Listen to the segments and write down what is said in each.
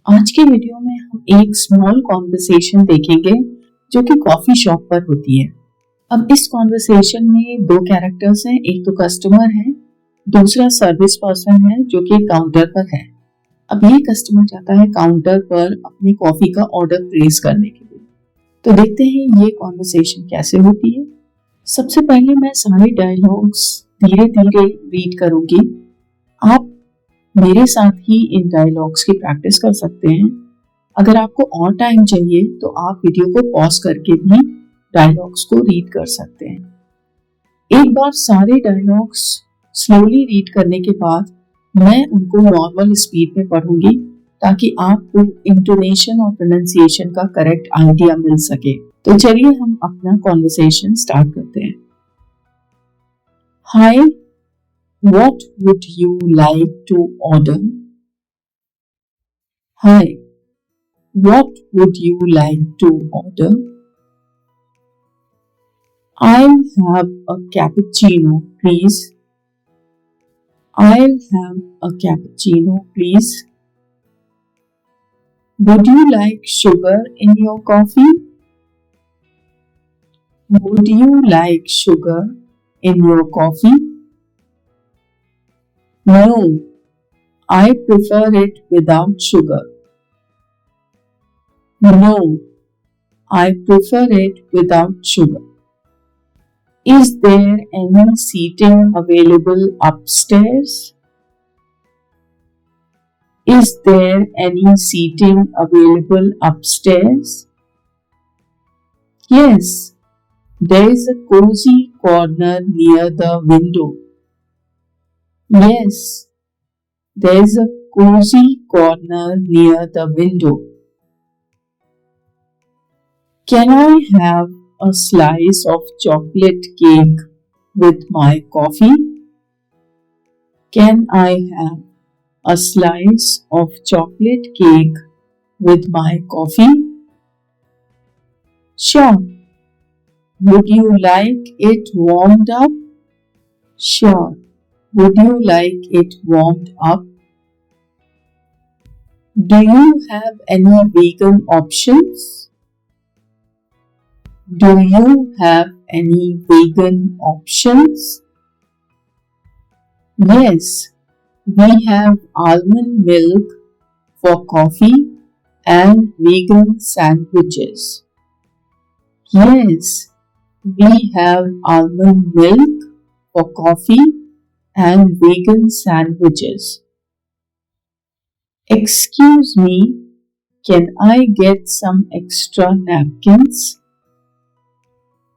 आज के वीडियो में हम एक स्मॉल कॉन्वर्सेशन देखेंगे जो कि कॉफी शॉप पर होती है। अब इस कॉन्वर्सेशन में दो कैरेक्टर्स हैं, एक तो कस्टमर है, दूसरा सर्विस पर्सन है जो कि काउंटर पर है। अब ये कस्टमर जाता है काउंटर पर अपनी कॉफी का ऑर्डर प्लेस करने के लिए। तो देखते हैं ये कॉन्वर्सेशन कैसे होती है। सबसे पहले मैं सारे डायलॉग्स धीरे धीरे रीड करूंगी। आप मेरे साथ ही इन डायलॉग्स की प्रैक्टिस कर सकते हैं। अगर आपको और टाइम चाहिए तो आप वीडियो को पॉज करके भी डायलॉग्स को रीड कर सकते हैं। एक बार सारे डायलॉग्स स्लोली रीड करने के बाद मैं उनको नॉर्मल स्पीड में पढ़ूंगी ताकि आपको इंटोनेशन और प्रोनाउंसिएशन का करेक्ट आइडिया मिल सके। तो चलिए हम अपना कॉन्वर्सेशन स्टार्ट करते हैं। हाय, what would you like to order? Hi, what would you like to order? I'll have a cappuccino, please. I'll have a cappuccino, please. Would you like sugar in your coffee? Would you like sugar in your coffee? No, I prefer it without sugar. No, I prefer it without sugar. Is there any seating available upstairs? Is there any seating available upstairs? Yes, there is a cozy corner near the window. Yes, there is a cozy corner near the window. Can I have a slice of chocolate cake with my coffee? Can I have a slice of chocolate cake with my coffee? Sure. Would you like it warmed up? Sure. Would you like it warmed up? Do you have any vegan options? Do you have any vegan options? Yes, we have almond milk for coffee and vegan sandwiches. Yes, we have almond milk for coffee and vegan sandwiches. Excuse me, can I get some extra napkins?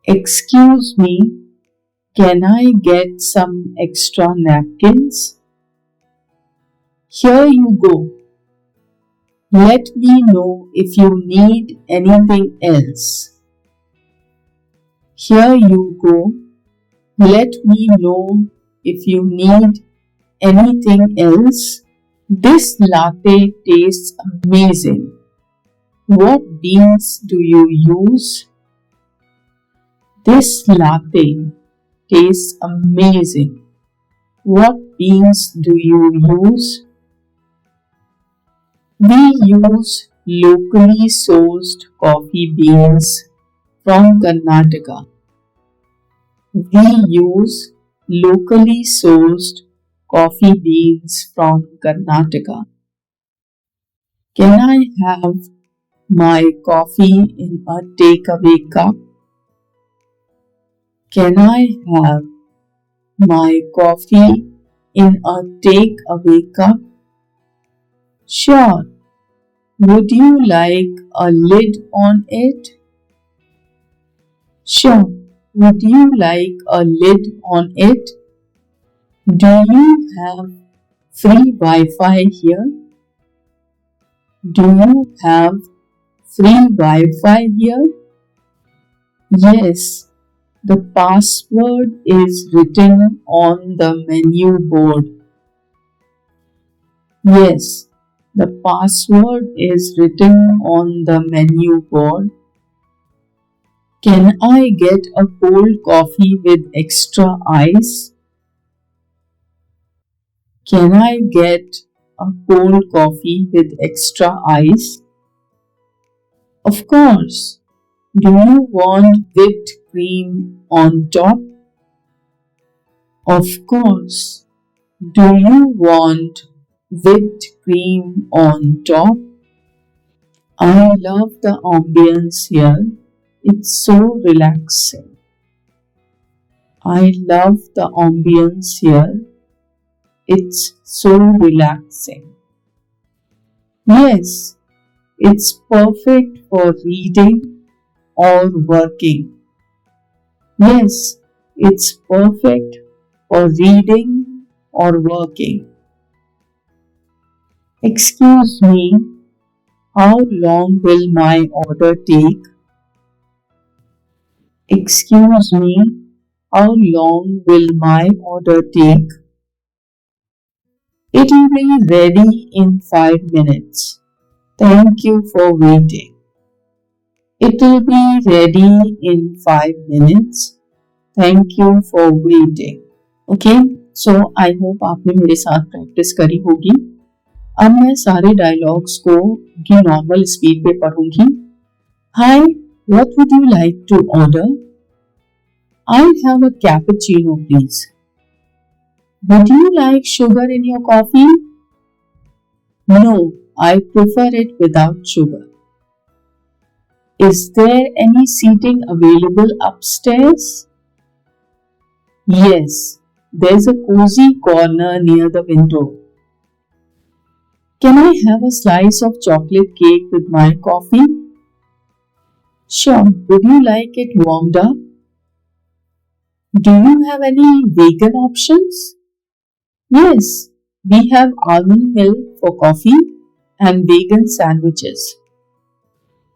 Excuse me, can I get some extra napkins? Here you go. Let me know if you need anything else. Here you go. Let me know if you need anything else. This latte tastes amazing. What beans do you use? This latte tastes amazing. What beans do you use? We use locally sourced coffee beans from Karnataka. We use locally sourced coffee beans from Karnataka. Can I have my coffee in a takeaway cup? Can I have my coffee in a takeaway cup? Sure. Would you like a lid on it? Sure. Would you like a lid on it? Do you have free Wi-Fi here? Do you have free Wi-Fi here? Yes, the password is written on the menu board. Yes, the password is written on the menu board. Can I get a cold coffee with extra ice? Can I get a cold coffee with extra ice? Of course. Do you want whipped cream on top? Of course. Do you want whipped cream on top? I love the ambience here. It's so relaxing. I love the ambience here. It's so relaxing. Yes, it's perfect for reading or working. Yes, it's perfect for reading or working. Excuse me, how long will my order take? Excuse me, how long will my order take? It will be ready in 5 minutes. Thank you for waiting. It will be ready in 5 minutes. Thank you for waiting. Okay, so I hope आपने मेरे साथ practice करी होगी। अब मैं सारे dialogues को की नॉर्मल स्पीड पे पढ़ूंगी। Hi, what would you like to order? I'll have a cappuccino, please. Would you like sugar in your coffee? No, I prefer it without sugar. Is there any seating available upstairs? Yes, there's a cozy corner near the window. Can I have a slice of chocolate cake with my coffee? Sure, would you like it warmed up? Do you have any vegan options? Yes, we have almond milk for coffee and vegan sandwiches.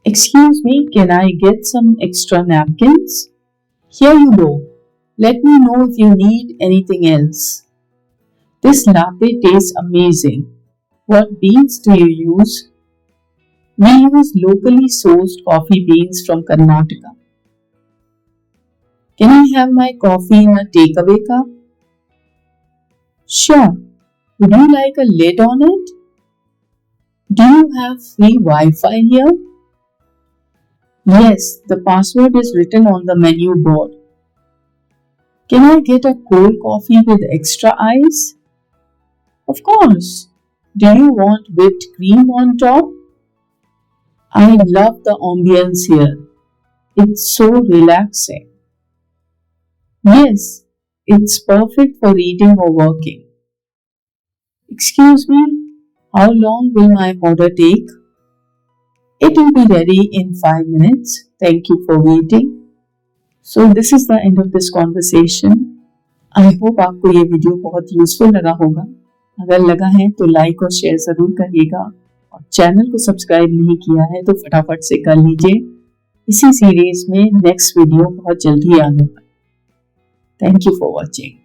Excuse me, can I get some extra napkins? Here you go. Let me know if you need anything else. This latte tastes amazing. What beans do you use? We use locally sourced coffee beans from Karnataka. Can I have my coffee in a takeaway cup? Sure. Would you like a lid on it? Do you have free Wi-Fi here? Yes, the password is written on the menu board. Can I get a cold coffee with extra ice? Of course. Do you want whipped cream on top? I love the ambience here. It's so relaxing. Yes, it's perfect for reading or working. Excuse me, how long will my order take? It will be ready in 5 minutes. Thank you for waiting. So this is the end of this conversation. I hope आपको ये video बहुत useful लगा होगा। अगर लगा है तो like और शेयर जरूर करिएगा और चैनल को सब्सक्राइब नहीं किया है तो फटाफट से कर लीजिए। इसी सीरीज में नेक्स्ट वीडियो बहुत जल्दी आने वाला है। Thank you for watching.